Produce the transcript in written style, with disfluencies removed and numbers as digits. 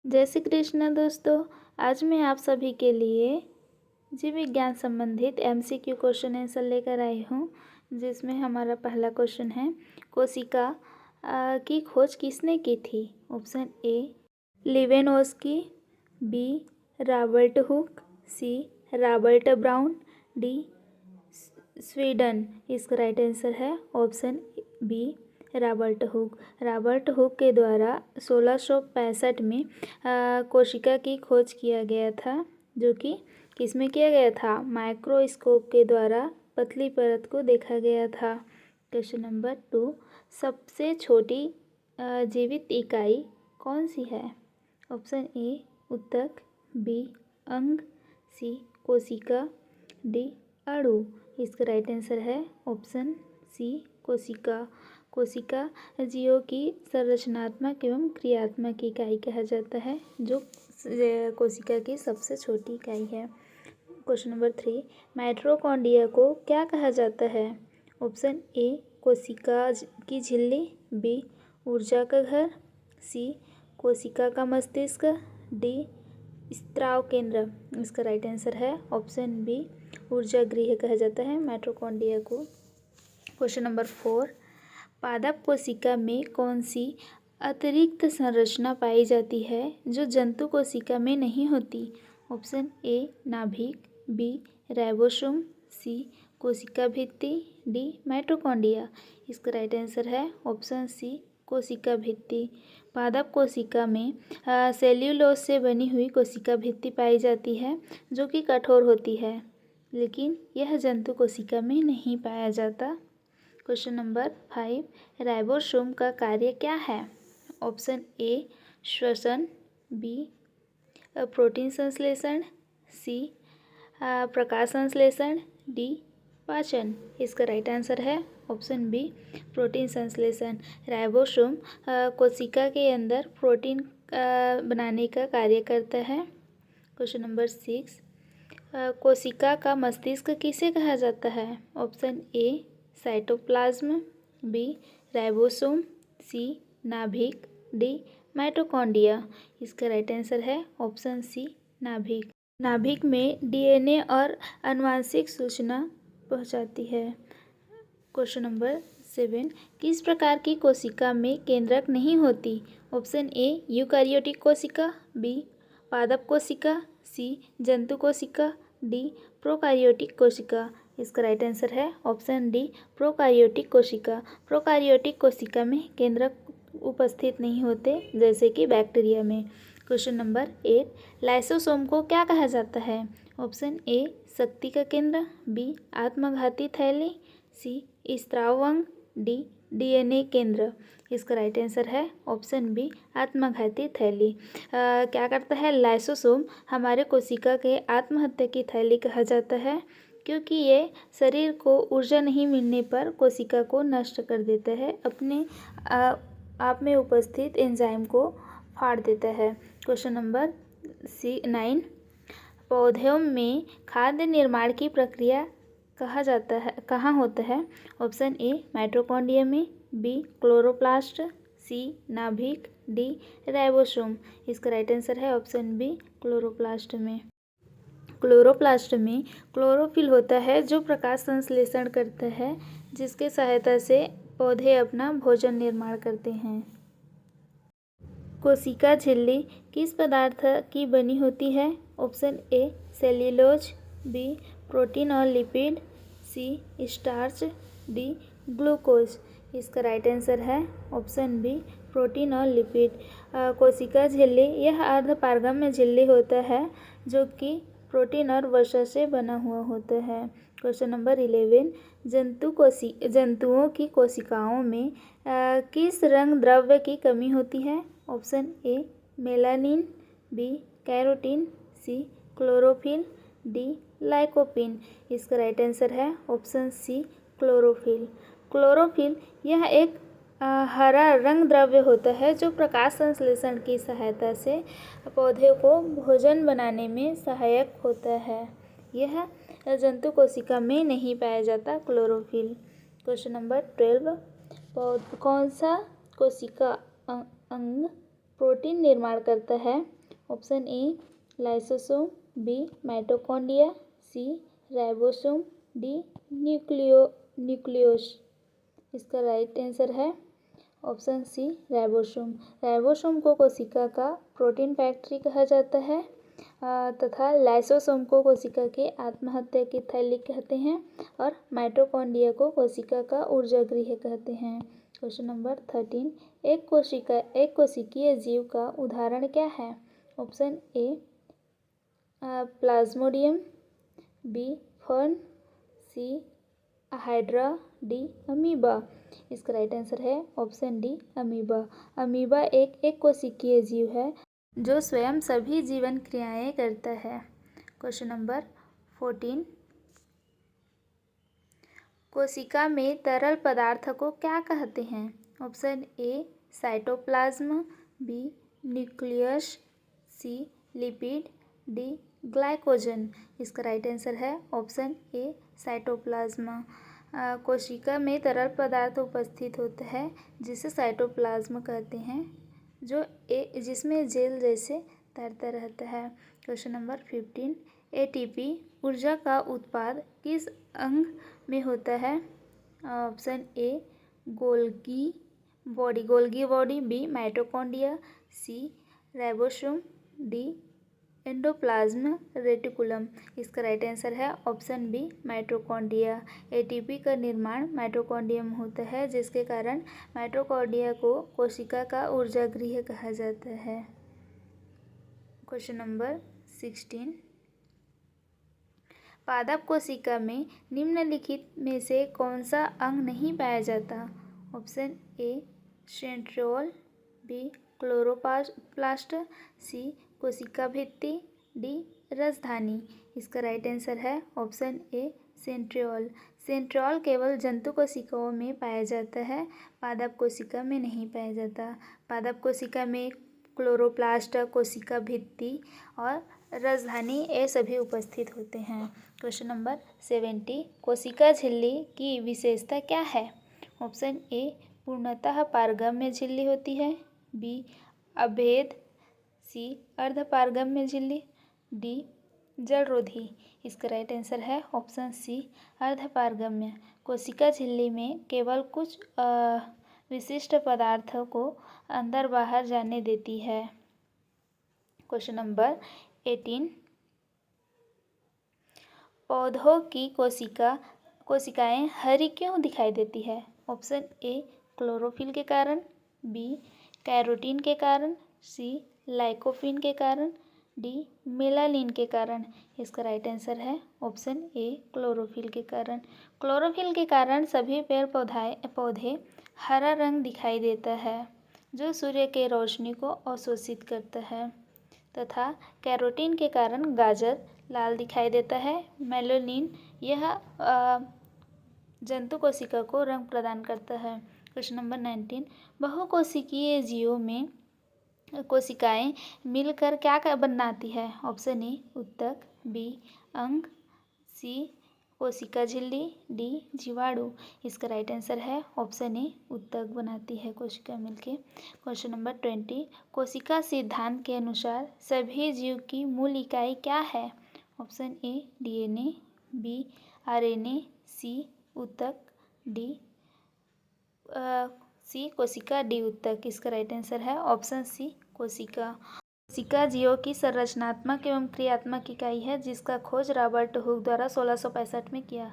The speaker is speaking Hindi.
जय श्री कृष्ण दोस्तों। आज मैं आप सभी के लिए जीव विज्ञान संबंधित एमसीक्यू क्वेश्चन आंसर लेकर आई हूँ, जिसमें हमारा पहला क्वेश्चन है, कोशिका की खोज किसने की थी? ऑप्शन ए लिवेनोस्की, B Robert Hooke, C Robert Brown, D Sweden. इसका राइट आंसर है option B Robert Hooke. Robert Hooke के द्वारा 1665 में कोशिका की खोज किया गया था, जो कि किसमें किया गया था? माइक्रोस्कोप के द्वारा पतली परत को देखा गया था। क्वेश्चन नंबर 2, सबसे छोटी जीवित इकाई कौन सी है? ऑप्शन ए उत्तक, बी अंग, सी कोशिका, डी अणु। इसका राइट आंसर है ऑप्शन सी कोशिका। कोशिका जीवों की संरचनात्मक एवं क्रियात्मक इकाई कहा जाता है, जो कोशिका की सबसे छोटी इकाई है। क्वेश्चन नंबर 3, माइटोकॉन्ड्रिया को क्या कहा जाता है? ऑप्शन ए कोशिका की झिल्ली, बी ऊर्जा का घर, सी कोशिका का मस्तिष्क, डी स्त्राव केंद्र। इसका राइट आंसर है ऑप्शन बी ऊर्जा गृह कहा जाता है माइटोकॉन्ड्रिया को। क्वेश्चन नंबर 4, पादप कोशिका में कौन सी अतिरिक्त संरचना पाई जाती है जो जंतु कोशिका में नहीं होती? ऑप्शन ए नाभिक, बी राइबोसोम, सी कोशिका भित्ति, डी माइटोकॉन्ड्रिया। इसका राइट आंसर है ऑप्शन सी कोशिका भित्ति। पादप कोशिका में सेल्यूलोज से बनी हुई कोशिका भित्ति पाई जाती है, जो कि कठोर होती है, लेकिन यह जंतु कोशिका में नहीं पाया जाता। क्वेश्चन नंबर 5, राइबोसोम का कार्य क्या है? ऑप्शन ए श्वसन, बी प्रोटीन संश्लेषण, सी प्रकाश संश्लेषण, डी पाचन। इसका राइट आंसर है ऑप्शन बी प्रोटीन संश्लेषण। राइबोसोम कोशिका के अंदर प्रोटीन बनाने का कार्य करता है। क्वेश्चन नंबर 6, कोशिका का मस्तिष्क किसे कहा जाता है? Option A cytoplasm, B ribosome, C नाभिक, डी माइटोकॉन्ड्रिया। इसका राइट आंसर है ऑप्शन सी नाभिक। नाभिक में डीएनए और आनुवंशिक सूचना पहुंचाती है। क्वेश्चन नंबर 7, किस प्रकार की कोशिका में केंद्रक नहीं होती? ऑप्शन ए यूकारियोटिक कोशिका, बी पादप कोशिका, सी जंतु कोशिका, डी प्रोकारियोटिक कोशिका। इसका राइट आंसर है ऑप्शन डी प्रोकारियोटिक कोशिका। प्रोकारियोटिक कोशिका में केंद्रक उपस्थित नहीं होते, जैसे कि बैक्टीरिया में। क्वेश्चन नंबर 8, लाइसोसोम को क्या कहा जाता है? ऑप्शन ए शक्ति का केंद्र, बी आत्मघाती थैली, सी स्त्राव अंग, डी डीएनए केंद्र। इसका राइट आंसर है ऑप्शन बी आत्मघाती थैली। क्या करता है लाइसोसोम? हमारे कोशिका के आत्महत्या की थैली कहा जाता है, क्योंकि ये शरीर को ऊर्जा नहीं मिलने पर कोशिका को नष्ट कर देता है, अपने आप में उपस्थित एंजाइम को फाड़ देता है। क्वेश्चन नंबर 9, पौधों में खाद्य निर्माण की प्रक्रिया कहाँ होता है? ऑप्शन ए माइटोकॉन्ड्रिया में, बी क्लोरोप्लास्ट, सी नाभिक, डी राइबोसोम। इसका राइट आंसर है ऑप्शन बी क्लोरोप्लास्ट में। क्लोरोप्लास्ट में क्लोरोफिल होता है, जो प्रकाश संश्लेषण करता है, जिसके सहायता से पौधे अपना भोजन निर्माण करते हैं। कोशिका झिल्ली किस पदार्थ की बनी होती है? Option A cellulose, B protein और lipid, C starch, D glucose. इसका राइट आंसर है ऑप्शन बी प्रोटीन और लिपिड। कोशिका झिल्ली यह अर्धपारगम्य झिल्ली होता है, जो कि प्रोटीन और वसा से बना हुआ होता है। क्वेश्चन नंबर 11, जंतुओं की कोशिकाओं में किस रंग द्रव्य की कमी होती है? Option A melanin, B carotene, C chlorophyll, D lycopene. इसका राइट आंसर है ऑप्शन सी क्लोरोफिल। क्लोरोफिल यह एक हरा रंग द्रव्य होता है, जो प्रकाश संश्लेषण की सहायता से पौधे को भोजन बनाने में सहायक होता है। यह जंतु कोशिका में नहीं पाया जाता क्लोरोफिल। क्वेश्चन नंबर 12, कौन सा कोशिका अंग प्रोटीन निर्माण करता है? Option A lysosome, B mitochondria, C ribosome, D nucleus. इसका राइट आंसर है ऑप्शन सी राइबोसोम। राइबोसोम को कोशिका का प्रोटीन फैक्ट्री कहा जाता है तथा लाइसोसोम को कोशिका के आत्महत्या की थैली कहते हैं और माइटोकॉन्ड्रिया को कोशिका का ऊर्जा गृह कहते हैं। क्वेश्चन नंबर 13, एक कोशिकीय जीव का उदाहरण क्या है? Option A plasmodium, B fern, C hydra, D amoeba. इसका राइट आंसर है ऑप्शन डी अमीबा। अमीबा एक कोशिकीय जीव है जो स्वयं सभी जीवन क्रियाएं करता है। क्वेश्चन नंबर 14, कोशिका में तरल पदार्थ को क्या कहते हैं? Option A cytoplasm, B nucleus, C lipid, D glycogen. इसका राइट आंसर है ऑप्शन ए साइटोप्लाज्म। कोशिका में तरल पदार्थ उपस्थित होता है जिसे साइटोप्लाज्म कहते हैं, जो जिसमें जेल जैसे तैरता रहता है। क्वेश्चन नंबर 15, एटीपी ऊर्जा का उत्पाद किस अंग में होता है? Option A Golgi body, B mitochondria, C ribosome, D endoplasm reticulum. इसका राइट आंसर है ऑप्शन बी माइटोकॉन्ड्रिया। एटीपी का निर्माण माइटोकॉन्ड्रिया में होता है जिसके कारण माइटोकॉन्ड्रिया को कोशिका का ऊर्जा गृह कहा जाता है। क्वेश्चन नंबर 16, पादप कोशिका में निम्नलिखित में से कौन सा अंग नहीं पाया जाता? Option A centriole, B chloroplast, C कोशिका भित्ति, डी रसधानी। इसका राइट आंसर है ऑप्शन ए सेंट्रियोल। सेंट्रियोल केवल जंतु कोशिकाओं में पाया जाता है, पादप कोशिका में नहीं पाया जाता। पादप कोशिका में क्लोरोप्लास्ट, कोशिका भित्ति और रसधानी ये सभी उपस्थित होते हैं। क्वेश्चन नंबर 70, कोशिका झिल्ली की विशेषता क्या है? ऑप्शन ए पूर्णतः पारगम्य झिल्ली होती है, बी अभेद, सी अर्धपारगम्य झिल्ली, डी जलरोधी। इसका राइट आंसर है ऑप्शन सी अर्धपारगम्य। कोशिका झिल्ली में केवल कुछ विशिष्ट पदार्थों को अंदर बाहर जाने देती है। क्वेश्चन नंबर 18, पौधों की कोशिकाएं हरी क्यों दिखाई देती है? ऑप्शन ए क्लोरोफिल के कारण, बी कैरोटीन के कारण, सी लाइकोपीन के कारण, डी मेलानिन के कारण। इसका राइट आंसर है ऑप्शन ए क्लोरोफिल के कारण। क्लोरोफिल के कारण सभी पेड़ पौधे हरा रंग दिखाई देता है जो सूर्य के रोशनी को अवशोषित करता है, तथा कैरोटीन के कारण गाजर लाल दिखाई देता है। मेलानिन यह जंतु कोशिका को रंग प्रदान करता है। क्वेश्चन नंबर 19, बहुकोशिकीय जीवों में कोशिकाएं मिलकर क्या बनाती है? ऑप्शन ए उत्तक, बी अंग, सी कोशिका झिल्ली, डी जीवाणु। इसका राइट आंसर है ऑप्शन ए उत्तक बनाती है कोशिका मिलके। क्वेश्चन नंबर 20, कोशिका सिद्धांत के अनुसार सभी जीव की मूल इकाई क्या है? Option A DNA, B RNA, C उत्तक, डी सी कोशिका, डी उत्तक। इसका राइट आंसर है ऑप्शन सी कोशिका। कोशिका जीवों की संरचनात्मक एवं क्रियात्मक इकाई है जिसका खोज रॉबर्ट हुक द्वारा 1665 में किया